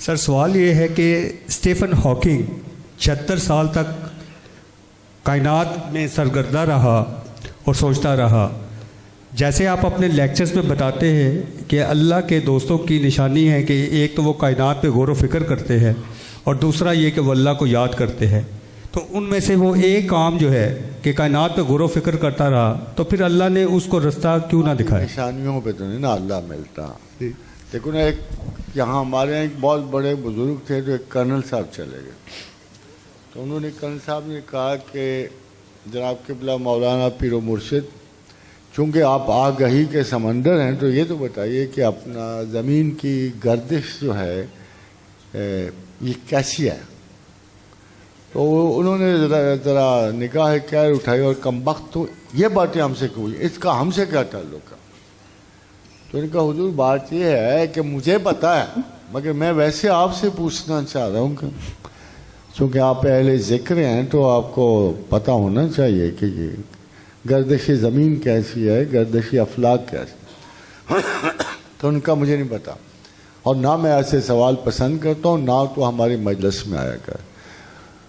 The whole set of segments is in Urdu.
سر سوال یہ ہے کہ اسٹیفن ہاکنگ 76 سال تک کائنات میں سرگردہ رہا اور سوچتا رہا. جیسے آپ اپنے لیکچرز میں بتاتے ہیں کہ اللہ کے دوستوں کی نشانی ہے کہ ایک تو وہ کائنات پہ غور و فکر کرتے ہیں اور دوسرا یہ کہ وہ اللہ کو یاد کرتے ہیں. تو ان میں سے وہ ایک کام جو ہے کہ کائنات پہ غور و فکر کرتا رہا, تو پھر اللہ نے اس کو رستہ کیوں نہ دکھایا؟ نشانیوں پہ تو نہیں نا اللہ ملتا. دیکھو نا, ایک یہاں ہمارے یہاں ایک بہت بڑے بزرگ تھے جو ایک کرنل صاحب چلے گئے. تو انہوں نے کرنل صاحب نے کہا کہ جناب قبلہ مولانا پیر و مرشد, چونکہ آپ آگہی کے سمندر ہیں تو یہ تو بتائیے کہ اپنا زمین کی گردش جو ہے یہ کیسی ہے. تو انہوں نے ذرا نگاہ خیر اٹھائی اور کمبخت تو یہ باتیں ہم سے کیوں, اس کا ہم سے کیا تعلق ہے؟ تو ان کا حضور بات یہ ہے کہ مجھے پتہ ہے مگر میں ویسے آپ سے پوچھنا چاہ رہا ہوں کہ چونکہ آپ اہل ذکر ہیں تو آپ کو پتہ ہونا چاہیے کہ یہ گردش زمین کیسی ہے, گردش افلاک کیسی. تو ان کا مجھے نہیں پتا, اور نہ میں ایسے سوال پسند کرتا ہوں نہ تو ہماری مجلس میں آیا کر.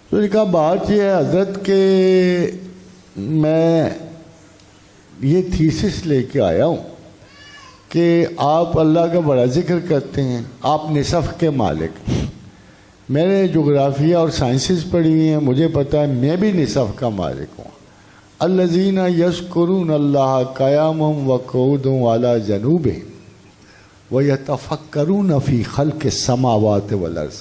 تو ان کا بات یہ ہے حضرت کہ میں یہ تھیسس لے کے آیا ہوں کہ آپ اللہ کا بڑا ذکر کرتے ہیں, آپ نصف کے مالک. میں نے جغرافیہ اور سائنسز پڑھی ہوئی ہیں, مجھے پتہ ہے میں بھی نصف کا مالک ہوں. الذین یذکرون اللہ قیاما وقعودا وعلی جنوبہم ویتفکرون فی خلق السماوات والارض.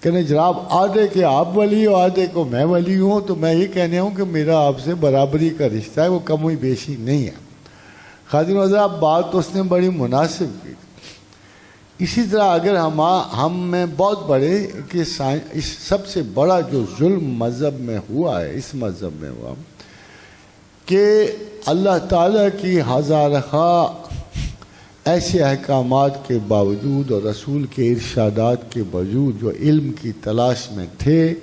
کہ جناب آدھے کے آپ ولی ہو آدھے کو میں ولی ہوں, تو میں یہ کہنے ہوں کہ میرا آپ سے برابری کا رشتہ ہے, وہ کم و بیشی نہیں ہے. خادم حضرات بات تو اس نے بڑی مناسب کی. اسی طرح اگر ہم میں بہت بڑے کہ اس سب سے بڑا جو ظلم مذہب میں ہوا ہے, اس مذہب میں ہوا کہ اللہ تعالیٰ کی ہزارہ ایسے احکامات کے باوجود اور رسول کے ارشادات کے باوجود جو علم کی تلاش میں تھے,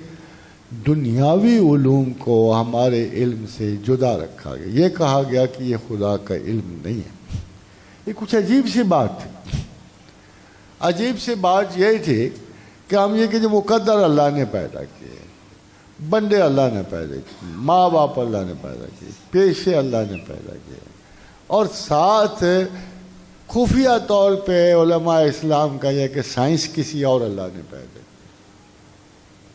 دنیاوی علوم کو ہمارے علم سے جدا رکھا گیا. یہ کہا گیا کہ یہ خدا کا علم نہیں ہے. یہ کچھ عجیب سی بات تھی. عجیب سی بات یہ تھی کہ ہم یہ کہ جو مقدر اللہ نے پیدا کیے, بندے اللہ نے پیدا کیے, ماں باپ اللہ نے پیدا کیے, پیشے اللہ نے پیدا کیے, اور ساتھ خفیہ طور پہ علماء اسلام کا یہ کہ سائنس کسی اور اللہ نے پیدا کی,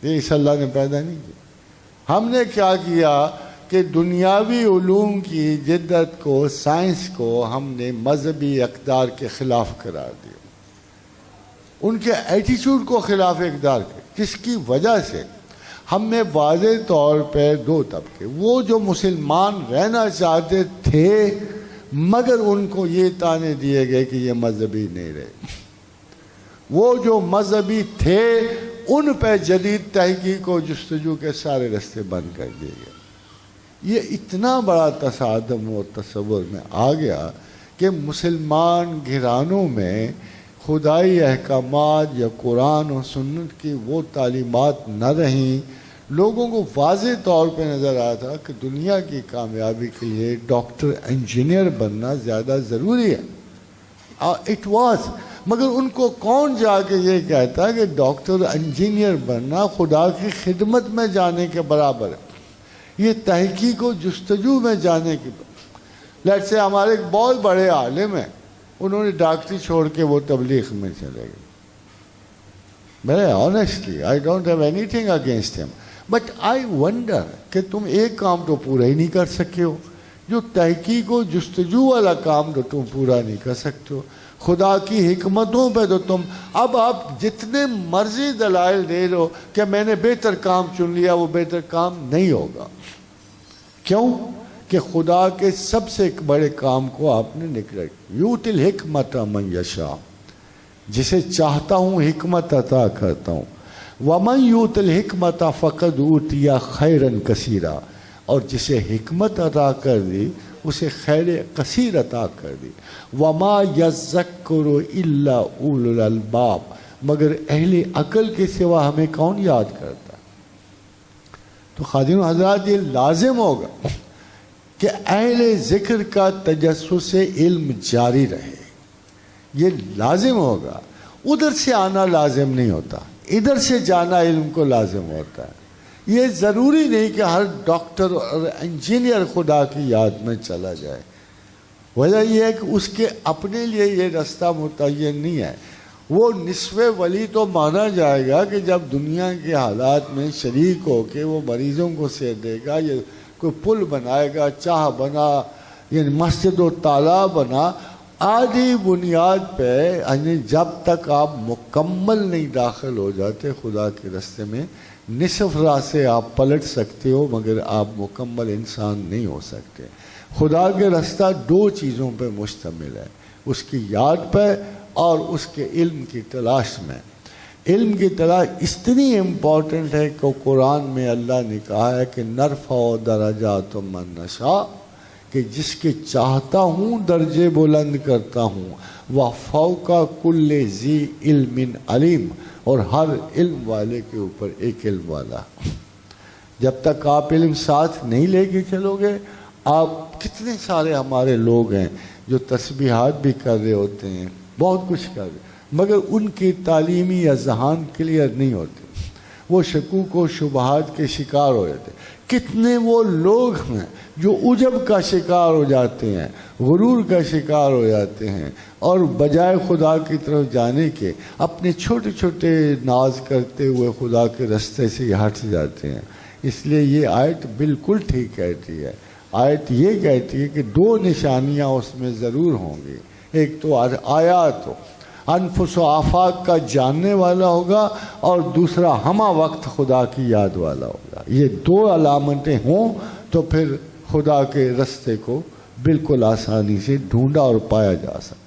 یہ اس اللہ نے پیدا نہیں کیا. ہم نے کیا کیا کہ دنیاوی علوم کی جدت کو, سائنس کو ہم نے مذہبی اقدار کے خلاف قرار دیا, ان کے ایٹیچیوڈ کو خلاف اقدار کیا. کس کی وجہ سے؟ ہم میں واضح طور پہ دو طبقے, وہ جو مسلمان رہنا چاہتے تھے مگر ان کو یہ تانے دیے گئے کہ یہ مذہبی نہیں رہے, وہ جو مذہبی تھے ان پہ جدید تحقیق و جستجو کے سارے رستے بند کر دیے گئے. یہ اتنا بڑا تصادم و تصور میں آ گیا کہ مسلمان گھرانوں میں خدائی احکامات یا قرآن و سنت کی وہ تعلیمات نہ رہیں. لوگوں کو واضح طور پہ نظر آیا تھا کہ دنیا کی کامیابی کے لیے ڈاکٹر انجینئر بننا زیادہ ضروری ہے. اٹ واز, مگر ان کو کون جا کے یہ کہتا ہے کہ ڈاکٹر انجینئر بننا خدا کی خدمت میں جانے کے برابر ہے, یہ تحقیق و جستجو میں جانے کی. لیٹ سے ہمارے ایک بہت بڑے عالم ہیں, انہوں نے ڈاکٹری چھوڑ کے وہ تبلیغ میں چلے گئے. میں honestly I don't have any thing against ہم, بٹ آئی ونڈر کہ تم ایک کام تو پورا ہی نہیں کر سکے ہو, جو تحقیق و جستجو والا کام تو تم پورا نہیں کر سکتے ہو. خدا کی حکمتوں پہ تو تم اب آپ جتنے مرضی دلائل دے دو کہ میں نے بہتر کام چن لیا, وہ بہتر کام نہیں ہوگا. کیوں کہ خدا کے سب سے ایک بڑے کام کو آپ نے نکلا. یؤتی الحکمت من یشاء, جسے چاہتا ہوں حکمت عطا کرتا ہوں. وَمَنْ يُؤْتِ الْحِكْمَةَ فَقَدْ أُوتِيَ خَيْرًا كَثِيرًا, اور جسے حکمت عطا کر دی اسے خیر کثیر عطا کر دی. وَمَا يَذَّكُّرُ إِلَّا أُولُو الْأَلْبَابِ, مگر اہل عقل کے سوا ہمیں کون یاد کرتا ہے؟ تو خادم حضرات یہ لازم ہوگا کہ اہل ذکر کا تجسس علم جاری رہے, یہ لازم ہوگا. ادھر سے آنا لازم نہیں ہوتا، ادھر سے جانا علم کو لازم ہوتا ہے۔ یہ ضروری نہیں کہ ہر ڈاکٹر اور انجینئر خدا کی یاد میں چلا جائے، وجہ یہ ہے کہ اس کے اپنے لیے یہ رستہ متعین نہیں ہے۔ وہ نصف ولی تو مانا جائے گا کہ جب دنیا کے حالات میں شریک ہو کے وہ مریضوں کو سیر دے گا، یہ کوئی پل بنائے گا، چاہ بنا، یعنی مسجد و تالاب بنا، آدھی بنیاد پہ، یعنی جب تک آپ مکمل نہیں داخل ہو جاتے خدا کے رستے میں، نصف راہ سے آپ پلٹ سکتے ہو مگر آپ مکمل انسان نہیں ہو سکتے۔ خدا کے رستہ دو چیزوں پہ مشتمل ہے، اس کی یاد پہ اور اس کے علم کی تلاش میں۔ علم کی تلاش اتنی امپورٹنٹ ہے کہ قرآن میں اللہ نے کہا ہے کہ نرفع درجات من نشاء، کہ جس کے چاہتا ہوں درجے بلند کرتا ہوں، وفوق کل ذی علم علیم، اور ہر علم والے کے اوپر ایک علم والا۔ جب تک آپ علم ساتھ نہیں لے کے چلو گے، آپ کتنے سارے ہمارے لوگ ہیں جو تسبیحات بھی کر رہے ہوتے ہیں، بہت کچھ کر رہے، مگر ان کی تعلیمی یا ذہان کلیئر نہیں ہوتے، وہ شکوک و شبہات کے شکار ہو جاتے۔ کتنے وہ لوگ ہیں جو عجب کا شکار ہو جاتے ہیں، غرور کا شکار ہو جاتے ہیں، اور بجائے خدا کی طرف جانے کے اپنے چھوٹے چھوٹے ناز کرتے ہوئے خدا کے رستے سے ہٹ جاتے ہیں۔ اس لیے یہ آیت بالکل ٹھیک کہتی ہے۔ آیت یہ کہتی ہے کہ دو نشانیاں اس میں ضرور ہوں گی، ایک تو آیات ہو، انفس و آفاق کا جاننے والا ہوگا، اور دوسرا ہمہ وقت خدا کی یاد والا ہوگا۔ یہ دو علامتیں ہوں تو پھر خدا کے رستے کو بالکل آسانی سے ڈھونڈا اور پایا جا سکتا۔